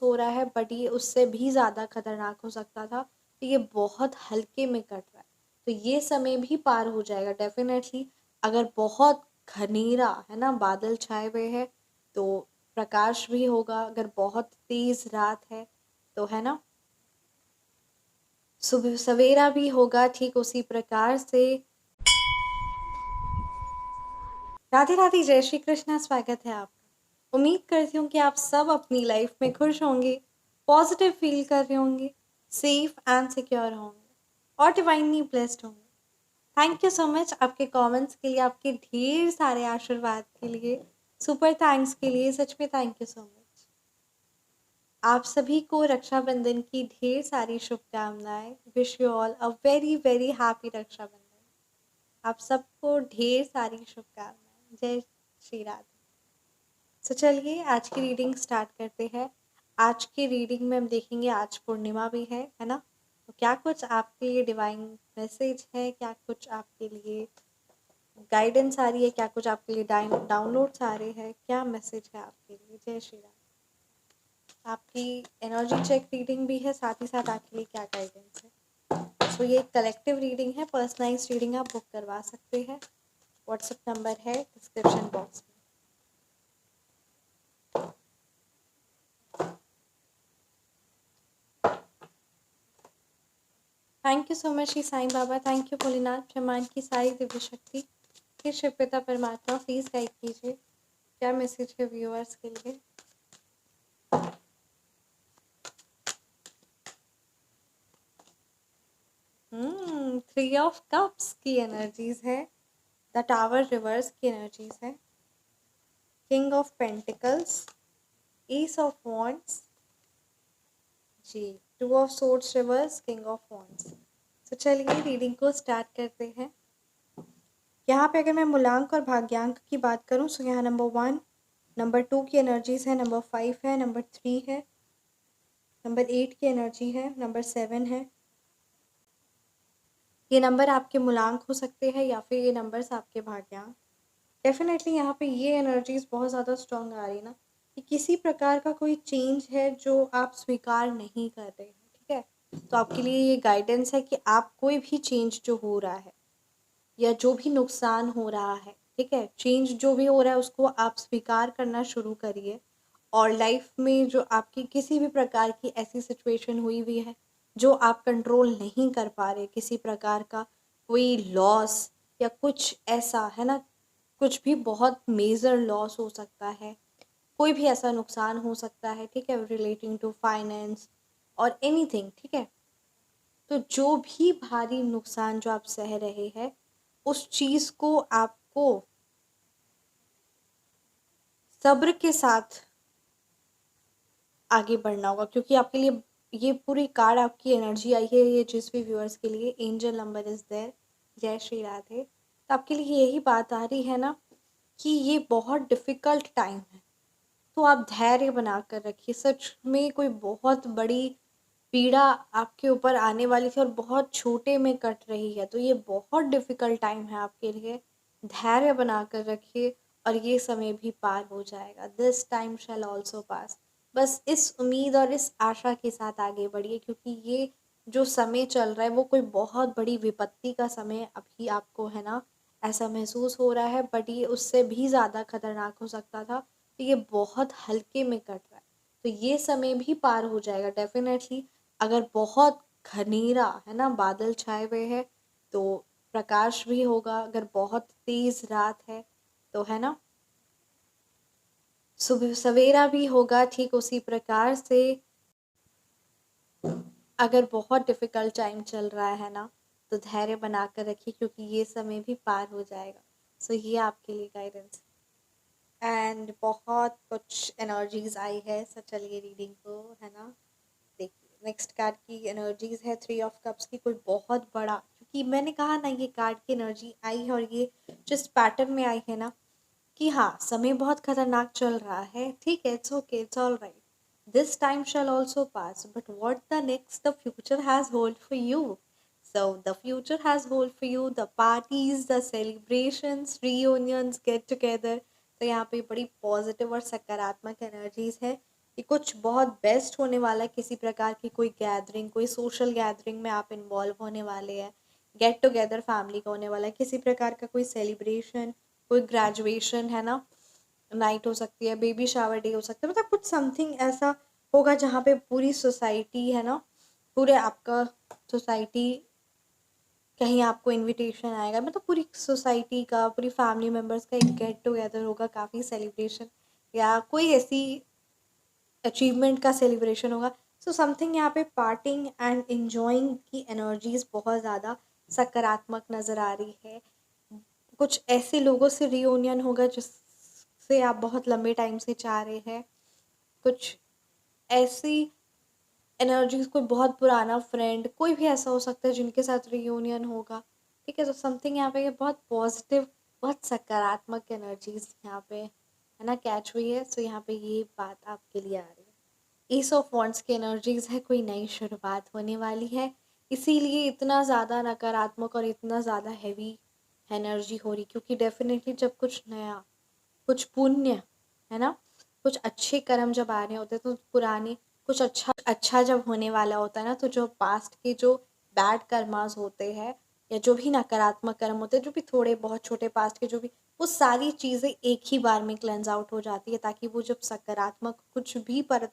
हो रहा है, बट ये उससे भी ज़्यादा खतरनाक हो सकता था कि ये बहुत हल्के में कट रहा है। तो ये समय भी पार हो जाएगा डेफिनेटली। अगर बहुत घनेरा है ना, बादल छाए हुए हैं तो प्रकाश भी होगा। अगर बहुत तेज रात है तो है ना, सुबह सवेरा भी होगा। ठीक उसी प्रकार से राधे राधे, जय श्री कृष्णा, स्वागत है आपका। उम्मीद करती हूँ कि आप सब अपनी लाइफ में खुश होंगे, पॉजिटिव फील कर रहे होंगे, सेफ एंड सिक्योर होंगे और डिवाइनली ब्लेस्ड होंगे। थैंक यू सो मच आपके कमेंट्स के लिए, आपके ढेर सारे आशीर्वाद के लिए, सुपर थैंक्स के लिए। सच में थैंक यू सो मच। आप सभी को रक्षाबंधन की ढेर सारी शुभकामनाएं। Wish you all a very very happy Rakshabandhan. आप सबको ढेर सारी शुभकामनाएं। जय श्री राधे। तो चलिए आज की रीडिंग स्टार्ट करते हैं। आज की रीडिंग में हम देखेंगे, आज पूर्णिमा भी है ना। तो क्या कुछ आपके लिए डिवाइन मैसेज है, क्या कुछ आपके लिए गाइडेंस आ रही है, क्या कुछ आपके लिए डाउनलोड्स आ रहे हैं, क्या मैसेज है आपके लिए। जय श्री राम। आपकी एनर्जी चेक रीडिंग भी है, साथ ही साथ आपके लिए क्या गाइडेंस है। सो ये कलेक्टिव रीडिंग है, पर्सनलाइज्ड रीडिंग आप बुक करवा सकते हैं। व्हाट्सएप नंबर है डिस्क्रिप्शन बॉक्स में। Thank you so much Shri Sai Baba, thank you Bholenath, ब्रह्मांड की सारी दिव्य शक्ति, हे शिव पिता परमात्मा, प्लीज गाइड कीजिए क्या मैसेज है व्यूअर्स के लिए। थ्री ऑफ कप्स की एनर्जीज है, द टावर रिवर्स की एनर्जीज है, king of pentacles, ace of wands, जी, two of swords reverse, king of wands. तो चलिए रीडिंग को स्टार्ट करते हैं। यहाँ पे अगर मैं मूलांक और भाग्यांक की बात करूँ तो यहाँ नंबर 1, नंबर 2 की एनर्जीज है, नंबर 5 है, नंबर 3 है, नंबर 8 की एनर्जी है, नंबर 7 है। ये नंबर आपके मूलांक हो सकते हैं या फिर ये नंबर्स आपके भाग्यांक। डेफिनेटली यहाँ पे ये एनर्जीज बहुत ज़्यादा स्ट्रॉन्ग आ रही है ना, कि किसी प्रकार का कोई चेंज है जो आप स्वीकार नहीं कर रहे हैं। ठीक है, तो आपके लिए ये गाइडेंस है कि आप कोई भी चेंज जो हो रहा है या जो भी नुकसान हो रहा है, ठीक है, चेंज जो भी हो रहा है उसको आप स्वीकार करना शुरू करिए। और लाइफ में जो आपकी किसी भी प्रकार की ऐसी सिचुएशन हुई हुई है जो आप कंट्रोल नहीं कर पा रहे, किसी प्रकार का कोई लॉस या कुछ ऐसा है ना, कुछ भी बहुत मेजर लॉस हो सकता है, कोई भी ऐसा नुकसान हो सकता है, ठीक है, रिलेटिंग टू फाइनेंस और एनीथिंग। ठीक है, तो जो भी भारी नुकसान जो आप सह रहे हैं उस चीज़ को आपको सब्र के साथ आगे बढ़ना होगा, क्योंकि आपके लिए ये पूरी कार्ड आपकी एनर्जी आई है। ये जिस भी व्यूअर्स के लिए एंजल नंबर इज़ देयर, जय श्री राधे। तो आपके लिए यही बात आ रही है ना कि ये बहुत डिफ़िकल्ट टाइम है, तो आप धैर्य बना कर रखिए। सच में कोई बहुत बड़ी पीड़ा आपके ऊपर आने वाली थी और बहुत छोटे में कट रही है, तो ये बहुत डिफ़िकल्ट टाइम है आपके लिए। धैर्य बना कर रखिए और ये समय भी पार हो जाएगा। This time shall also pass. बस इस उम्मीद और इस आशा के साथ आगे बढ़िए, क्योंकि ये जो समय चल रहा है वो कोई बहुत बड़ी विपत्ति का समय अभी आपको है ना ऐसा महसूस हो रहा है, बट ये उससे भी ज़्यादा खतरनाक हो सकता था। तो ये बहुत हल्के में कट रहा है, तो ये समय भी पार हो जाएगा डेफिनेटली। अगर बहुत घनेरा है ना, बादल छाए हुए हैं तो प्रकाश भी होगा। अगर बहुत तेज रात है तो है ना, सुबह सवेरा भी होगा। ठीक उसी प्रकार से अगर बहुत डिफ़िकल्ट टाइम चल रहा है ना, तो धैर्य बना कर रखिए, क्योंकि ये समय भी पार हो जाएगा। सो ये आपके लिए गाइडेंस एंड बहुत कुछ एनर्जीज आई है। सो चलिए रीडिंग को है ना देखिए। नेक्स्ट कार्ड की एनर्जीज है थ्री ऑफ कप्स की। कोई बहुत बड़ा, क्योंकि मैंने कहा ना ये कार्ड की एनर्जी आई है और ये जिस पैटर्न में आई है ना कि हाँ समय बहुत खतरनाक चल रहा है। ठीक है, it's okay, it's all right, this time shall also pass, but what the next the future has hold for you. So the future has hold for you, the parties, the celebrations, reunions, get together। तो यहाँ पे बड़ी positive और सकारात्मक energies है। कि कुछ बहुत बेस्ट होने वाला है, किसी प्रकार की कोई गैदरिंग, कोई सोशल गैदरिंग में आप इन्वॉल्व होने वाले हैं, गेट टुगेदर फैमिली का होने वाला है, किसी प्रकार का कोई सेलिब्रेशन, कोई ग्रेजुएशन है ना, नाइट हो सकती है, बेबी शावर डे हो सकता है, मतलब कुछ समथिंग ऐसा होगा जहाँ पे पूरी सोसाइटी है ना, पूरे आपका सोसाइटी, कहीं आपको इनविटेशन आएगा, मतलब पूरी सोसाइटी का, पूरी फैमिली मेम्बर्स का एक गेट टुगेदर होगा, काफ़ी सेलिब्रेशन, या कोई ऐसी अचीवमेंट का सेलिब्रेशन होगा। सो समथिंग यहाँ पे पार्टिंग एंड एंजॉइंग की एनर्जीज बहुत ज़्यादा सकारात्मक नज़र आ रही है। कुछ ऐसे लोगों से रियूनियन होगा जिससे आप बहुत लंबे टाइम से चाह रहे हैं। कुछ ऐसी एनर्जीज, कोई बहुत पुराना फ्रेंड, कोई भी ऐसा हो सकता है जिनके साथ रियूनियन होगा। ठीक है, तो समथिंग यहाँ पे ये बहुत पॉजिटिव, बहुत सकारात्मक एनर्जीज यहाँ पे है ना कैच हुई है। सो यहाँ पे ये बात आपके लिए आ रही है। एस ऑफ वॉन्ड्स की एनर्जीज है, कोई नई शुरुआत होने वाली है, इसीलिए इतना ज़्यादा नकारात्मक और इतना ज़्यादा हैवी एनर्जी हो रही, क्योंकि डेफिनेटली जब कुछ नया, कुछ पुण्य है ना, कुछ अच्छे कर्म जब आ रहे होते हैं तो पुराने कुछ अच्छा जब होने वाला होता है ना, तो जो पास्ट के जो बैड कर्मास होते हैं या जो भी नकारात्मक कर्म होते हैं, जो भी थोड़े बहुत छोटे पास्ट के जो भी, वो सारी चीज़ें एक ही बार में क्लेंज आउट हो जाती है, ताकि वो जब सकारात्मक कुछ भी पर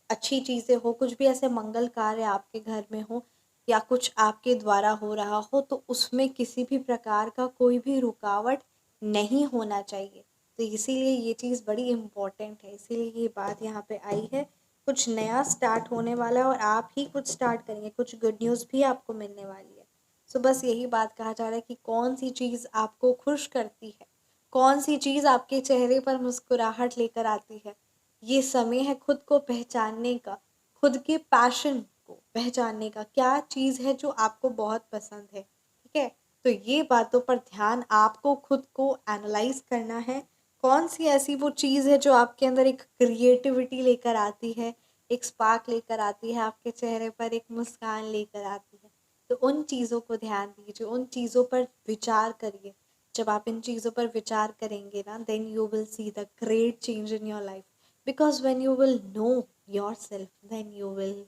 अच्छी चीज़ें हो, कुछ भी ऐसे मंगल कार्य आपके घर में हो या कुछ आपके द्वारा हो रहा हो, तो उसमें किसी भी प्रकार का कोई भी रुकावट नहीं होना चाहिए। तो इसीलिए ये चीज़ बड़ी इम्पोर्टेंट है, इसीलिए ये बात यहाँ पे आई है। कुछ नया स्टार्ट होने वाला है और आप ही कुछ स्टार्ट करेंगे, कुछ गुड न्यूज़ भी आपको मिलने वाली है। सो बस यही बात कहा जा रहा है कि कौन सी चीज़ आपको खुश करती है, कौन सी चीज़ आपके चेहरे पर मुस्कुराहट लेकर आती है। ये समय है खुद को पहचानने का, खुद के पैशन को पहचानने का, क्या चीज़ है जो आपको बहुत पसंद है। ठीक है, तो ये बातों पर ध्यान आपको खुद को एनालाइज करना है। कौन सी ऐसी वो चीज़ है जो आपके अंदर एक क्रिएटिविटी लेकर आती है, एक स्पार्क लेकर आती है, आपके चेहरे पर एक मुस्कान लेकर आती है। तो उन चीज़ों को ध्यान दीजिए, उन चीज़ों पर विचार करिए। जब आप इन चीज़ों पर विचार करेंगे ना, then you will see the great change in your life, because when you will know yourself, then you will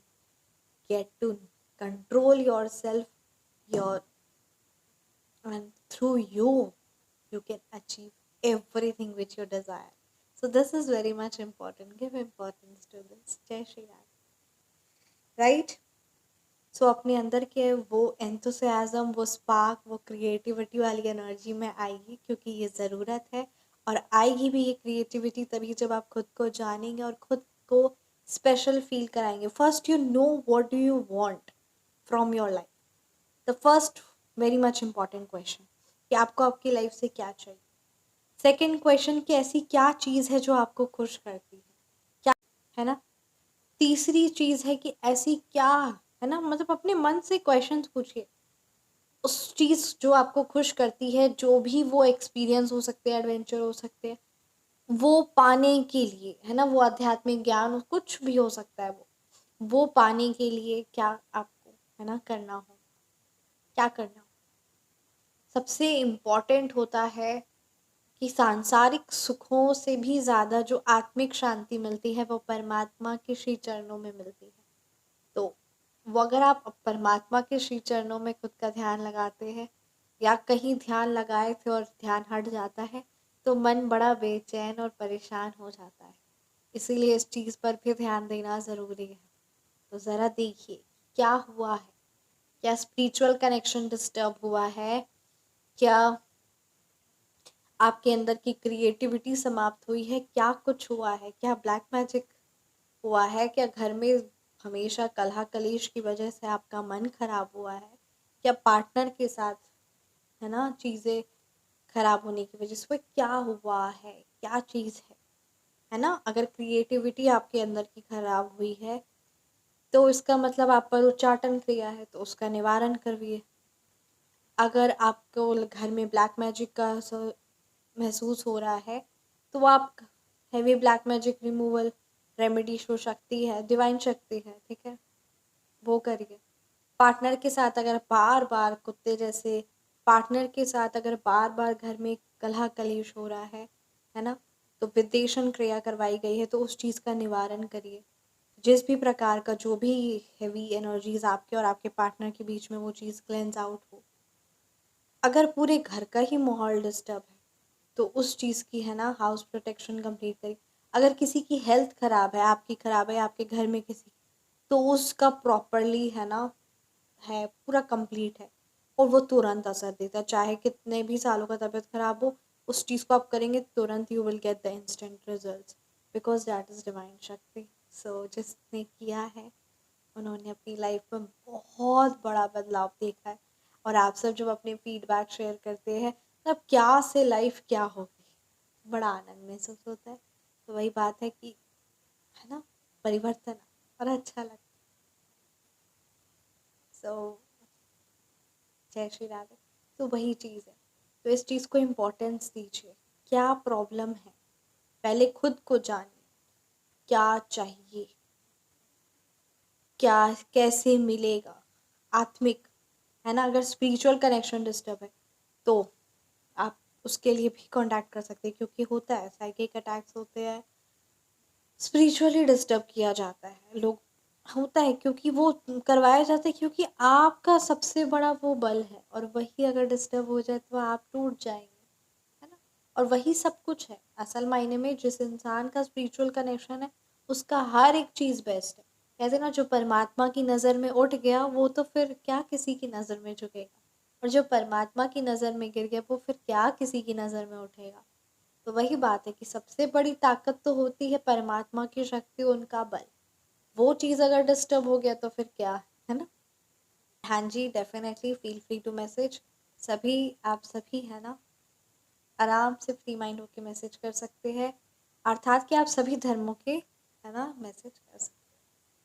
get to control yourself, your and through you can achieve everything which you desire. So this is very much important, give importance to this. Jai Shri Ram, right? सो अपने अंदर के वो enthusiasm, वो spark, वो creativity वाली energy में आइए, क्योंकि ये ज़रूरत है। और आएगी भी ये क्रिएटिविटी तभी जब आप खुद को जानेंगे और खुद को स्पेशल फील कराएंगे। First you know what do you want from your life, the first very much important question, कि आपको आपकी लाइफ से क्या चाहिए। सेकेंड क्वेश्चन, कि ऐसी क्या चीज़ है जो आपको खुश करती है, क्या है ना। तीसरी चीज़ है कि ऐसी क्या है ना, मतलब अपने मन से क्वेश्चंस पूछिए, उस चीज़ जो आपको खुश करती है, जो भी वो एक्सपीरियंस हो सकते हैं, एडवेंचर हो सकते हैं, वो पाने के लिए है ना, वो आध्यात्मिक ज्ञान कुछ भी हो सकता है, वो पाने के लिए क्या आपको है ना करना हो, क्या करना हो। सबसे इम्पॉर्टेंट होता है कि सांसारिक सुखों से भी ज़्यादा जो आत्मिक शांति मिलती है वो परमात्मा के श्री चरणों में मिलती है। तो वो अगर आप परमात्मा के श्री चरणों में खुद का ध्यान लगाते हैं, या कहीं ध्यान लगाए थे और ध्यान हट जाता है, तो मन बड़ा बेचैन और परेशान हो जाता है। इसीलिए इस चीज़ पर भी ध्यान देना ज़रूरी है। तो ज़रा देखिए क्या हुआ है, क्या स्पिरिचुअल कनेक्शन डिस्टर्ब हुआ है, क्या आपके अंदर की क्रिएटिविटी समाप्त हुई है, क्या कुछ हुआ है, क्या ब्लैक मैजिक हुआ है, क्या घर में हमेशा कलह कलेश की वजह से आपका मन खराब हुआ है, क्या पार्टनर के साथ है ना चीज़ें खराब होने की वजह से क्या हुआ है, क्या चीज़ है ना। अगर क्रिएटिविटी आपके अंदर की खराब हुई है तो इसका मतलब आप पर उच्चाटन क्रिया है, तो उसका निवारण करिए। अगर आपको घर में ब्लैक मैजिक का महसूस हो रहा है, तो आप heavy black magic removal remedy show शक्ति है, डिवाइन शक्ति है, ठीक है, वो करिए। पार्टनर के साथ अगर बार बार कुत्ते जैसे, पार्टनर के साथ अगर बार बार घर में कलह कलेश हो रहा है ना, तो विदेशन क्रिया करवाई गई है, तो उस चीज़ का निवारण करिए। जिस भी प्रकार का जो भी हेवी एनर्जीज आपके और आपके पार्टनर के बीच में, वो चीज़ क्लेंस आउट हो। अगर पूरे घर का ही माहौल डिस्टर्ब है तो उस चीज़ की है ना हाउस प्रोटेक्शन कंप्लीट करिए। अगर किसी की हेल्थ खराब है, आपकी खराब है, आपके घर में किसी, तो उसका प्रॉपरली है ना, है पूरा कंप्लीट है, और वो तुरंत असर देता है। चाहे कितने भी सालों का तबीयत खराब हो, उस चीज़ को आप करेंगे तुरंत, you will get the instant results, because that is divine शक्ति। सो जिसने किया है, उन्होंने अपनी लाइफ में बहुत बड़ा बदलाव देखा है। और आप सब जब अपने फीडबैक शेयर करते हैं, तब क्या से लाइफ क्या हो गई, बड़ा आनंद महसूस होता है। तो वही बात है कि है ना, परिवर्तन और अच्छा लगता है। सो जय श्री राधे। तो वही चीज़ है, तो इस चीज़ को इम्पोर्टेंस दीजिए। क्या प्रॉब्लम है, पहले खुद को जानिए, क्या चाहिए, क्या कैसे मिलेगा, आत्मिक, है ना। अगर स्पिरिचुअल कनेक्शन डिस्टर्ब है तो आप उसके लिए भी कांटेक्ट कर सकते हैं, क्योंकि होता है साइकिक अटैक्स होते हैं, स्पिरिचुअली डिस्टर्ब किया जाता है लोग, होता है क्योंकि वो करवाया जाता है, क्योंकि आपका सबसे बड़ा वो बल है, और वही अगर डिस्टर्ब हो जाए तो आप टूट जाएंगे, है ना। और वही सब कुछ है असल मायने में, जिस इंसान का स्पिरिचुअल कनेक्शन है उसका हर एक चीज़ बेस्ट है। कहते ना, जो परमात्मा की नज़र में उठ गया वो तो फिर क्या किसी की नज़र में झुकेगा, और जो परमात्मा की नज़र में गिर गया वो फिर क्या किसी की नज़र में उठेगा। तो वही बात है कि सबसे बड़ी ताकत तो होती है परमात्मा की शक्ति, उनका बल। वो चीज़ अगर डिस्टर्ब हो गया तो फिर क्या, है ना। हाँ जी, definitely feel free to message. सभी, आप सभी है ना, आराम से फ्री माइंड होके मैसेज कर सकते हैं, अर्थात कि आप सभी धर्मों के है ना मैसेज कर सकते हैं,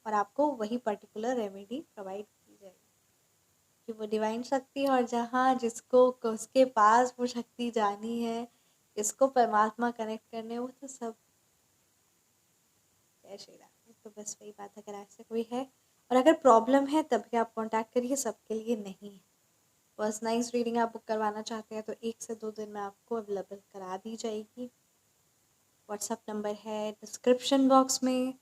और आपको वही पर्टिकुलर रेमेडी प्रोवाइड की जाएगी, कि वो डिवाइन शक्ति, और जहाँ जिसको उसके पास वो शक्ति जानी है, इसको परमात्मा कनेक्ट करने, वो तो सब जय श्री राम। तो बस वही बात, अगर ऐसे कोई है और अगर प्रॉब्लम है तभी आप कांटेक्ट करिए, सबके लिए नहीं है। पर्सनलाइज रीडिंग आप बुक करवाना चाहते हैं तो 1 से 2 दिन में आपको अवेलेबल करा दी जाएगी। व्हाट्सअप नंबर है डिस्क्रिप्शन बॉक्स में,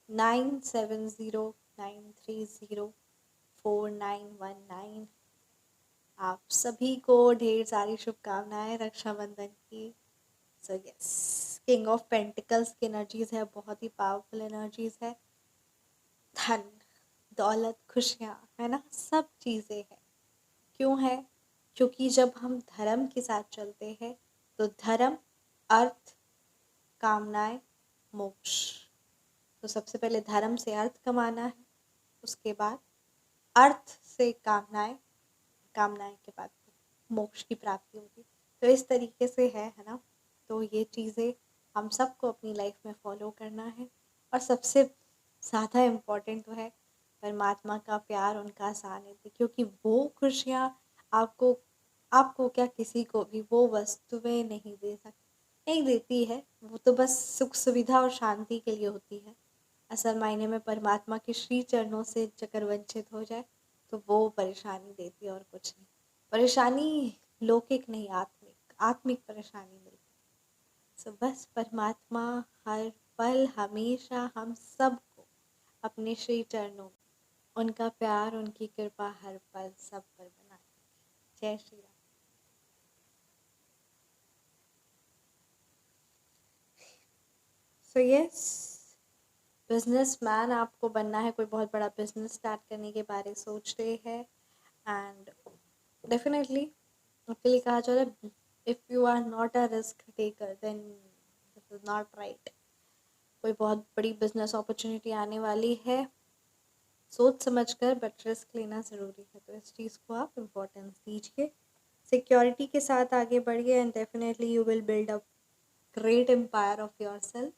9709304919। आप सभी को ढेर सारी शुभकामनाएं रक्षाबंधन की। So yes, king of pentacles की एनर्जीज है, बहुत ही पावरफुल एनर्जीज है। धन, दौलत, खुशियाँ, है ना, सब चीज़ें हैं। क्यों है? क्योंकि जब हम धर्म के साथ चलते हैं तो धर्म, अर्थ, कामनाएं, मोक्ष। तो सबसे पहले धर्म से अर्थ कमाना है, उसके बाद अर्थ से कामनाएं, कामनाएं के बाद मोक्ष की प्राप्ति होगी। तो इस तरीके से है ना। तो ये चीज़ें हम सबको अपनी लाइफ में फॉलो करना है, और सबसे ज़्यादा इम्पोर्टेंट तो है परमात्मा का प्यार, उनका सानिध्य, क्योंकि वो खुशियाँ आपको आपको क्या, किसी को भी वो वस्तुएं नहीं दे सकती, नहीं देती है। वो तो बस सुख सुविधा और शांति के लिए होती है। असल मायने में परमात्मा के श्री चरणों से अगर वंचित हो जाए तो वो परेशानी देती है, और कुछ नहीं। परेशानी लौकिक नहीं, आत्मिक, आत्मिक परेशानी मिलती है। सो बस परमात्मा हर पल हमेशा हम सबको अपने श्री चरणों में उनका प्यार, उनकी कृपा हर पल सब पर बनाए। जय Shri Ram. So yes, businessman आपको बनना है, कोई बहुत बड़ा बिजनेस स्टार्ट करने के बारे सोच रहे हैं, एंड डेफिनेटली आपके लिए कहा जा रहा है, if you are not a risk taker then this is not right. कोई बहुत बड़ी बिजनेस अपॉर्चुनिटी आने वाली है, सोच समझ कर बट रिस्क लेना ज़रूरी है, तो इस चीज़ को आप इम्पोर्टेंस दीजिए, सिक्योरिटी के साथ आगे बढ़िए, and definitely you will build a great empire of yourself.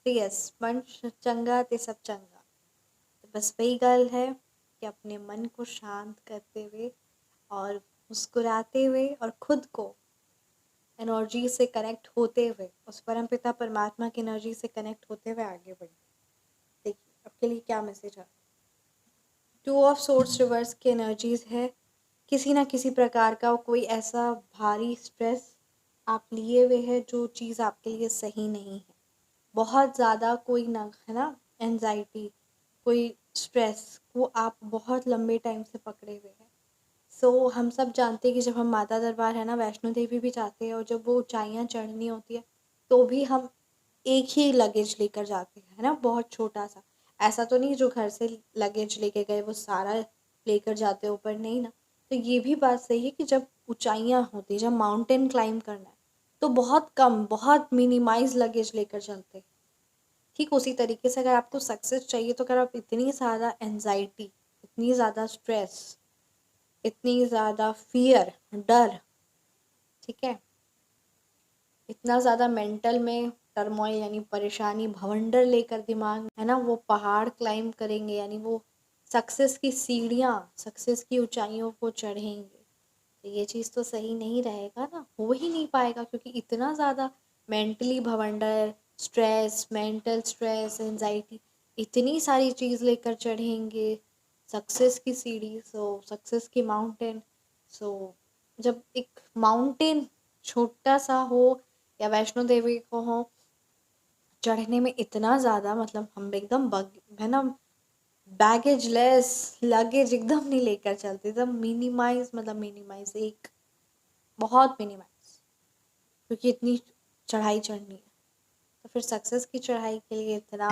Yes, मन चंगा ते सब चंगा। तो बस वही गल है कि अपने मन को शांत करते हुए और मुस्कुराते हुए और खुद को एनर्जी से कनेक्ट होते हुए, उस परमपिता परमात्मा की एनर्जी से कनेक्ट होते हुए आगे बढ़िए। देखिए आपके लिए क्या मैसेज है। 2 ऑफ सोर्स रिवर्स की एनर्जीज है, किसी ना किसी प्रकार का कोई ऐसा भारी स्ट्रेस आप लिए हुए हैं जो चीज़ आपके लिए सही नहीं है। बहुत ज़्यादा कोई ना है ना एंजाइटी, कोई स्ट्रेस वो आप बहुत लंबे टाइम से पकड़े हुए हैं। सो हम सब जानते हैं कि जब हम माता दरबार है ना वैष्णो देवी भी जाते हैं और जब वो ऊंचाइयाँ चढ़नी होती है तो भी हम एक ही लगेज लेकर जाते हैं है ना, बहुत छोटा सा। ऐसा तो नहीं जो घर से लगेज लेके गए वो सारा लेकर जाते हैं ऊपर, नहीं ना। तो ये भी बात सही है कि जब ऊंचाइयाँ होती है, जब माउंटेन क्लाइंब करना है तो बहुत कम, बहुत मिनिमाइज लगेज लेकर चलते हैं। ठीक उसी तरीके से अगर आपको सक्सेस चाहिए तो अगर आप इतनी ज़्यादा एनजाइटी, इतनी ज़्यादा स्ट्रेस, इतनी ज़्यादा फियर, डर, ठीक है, इतना ज़्यादा मेंटल में टर्मोइल यानी परेशानी भवंडर लेकर दिमाग है ना वो पहाड़ क्लाइंब करेंगे, यानी वो सक्सेस की सीढ़ियाँ, सक्सेस की ऊंचाइयों को चढ़ेंगे, तो ये चीज़ तो सही नहीं रहेगा ना, हो ही नहीं पाएगा। क्योंकि इतना ज़्यादा mentally भवंडर, stress, mental stress, anxiety, इतनी सारी चीज़ लेकर चढ़ेंगे सक्सेस की सीढ़ी, सो सक्सेस की माउंटेन। सो जब एक माउंटेन छोटा सा हो या वैष्णो देवी को हो, चढ़ने में इतना ज़्यादा मतलब हम एकदम है ना बैगेज लेस, लगेज एकदम नहीं लेकर चलते, एकदम मिनिमाइज, मतलब मिनिमाइज एक बहुत मिनिमाइज, क्योंकि इतनी चढ़ाई चढ़नी है। तो फिर सक्सेस की चढ़ाई के लिए इतना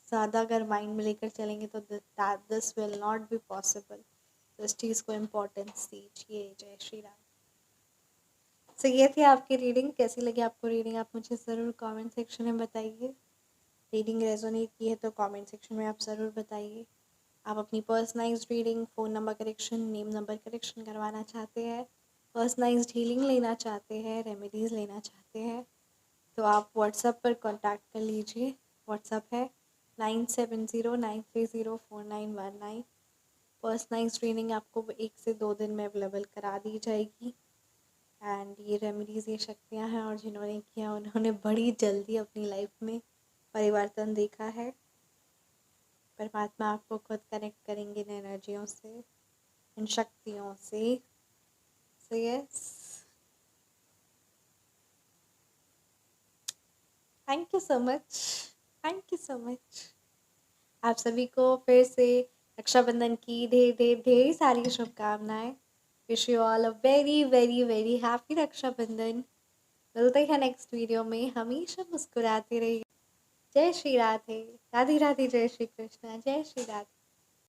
ज़्यादा अगर माइंड में लेकर चलेंगे तो this will not be possible. तो इस चीज़ को इम्पोर्टेंस दीजिए। जय श्री राम। सो ये थी आपकी रीडिंग। कैसी लगी आपको रीडिंग आप मुझे ज़रूर कमेंट सेक्शन में बताइए। रीडिंग रेजोनेट की है तो कमेंट सेक्शन में आप ज़रूर बताइए। आप अपनी personalised reading, phone number correction, name number correction करवाना चाहते हैं, पर्सनलाइज्ड हीलिंग लेना चाहते हैं, रेमेडीज़ लेना चाहते हैं, तो आप व्हाट्सएप पर कांटेक्ट कर लीजिए। व्हाट्सएप है 9709304919। पर्सनलाइज्ड रीडिंग आपको 1 से 2 दिन में अवेलेबल करा दी जाएगी। एंड ये रेमेडीज़, ये शक्तियाँ हैं और जिन्होंने किया उन्होंने बड़ी जल्दी अपनी लाइफ में परिवर्तन देखा है। परमात्मा आपको खुद कनेक्ट करेंगे इन एनर्जियों से, इन शक्तियों से। So yes, thank you so much, thank you so much. आप सभी को फिर से रक्षाबंधन की ढेर ढेर ढेर सारी शुभकामनाएं। Wish you all a very very very happy Rakshabandhan. मिलते हैं नेक्स्ट वीडियो में। हमेशा मुस्कुराते रहिए। जय श्री राधे, राधे राधे, जय श्री कृष्णा, जय श्री राधे।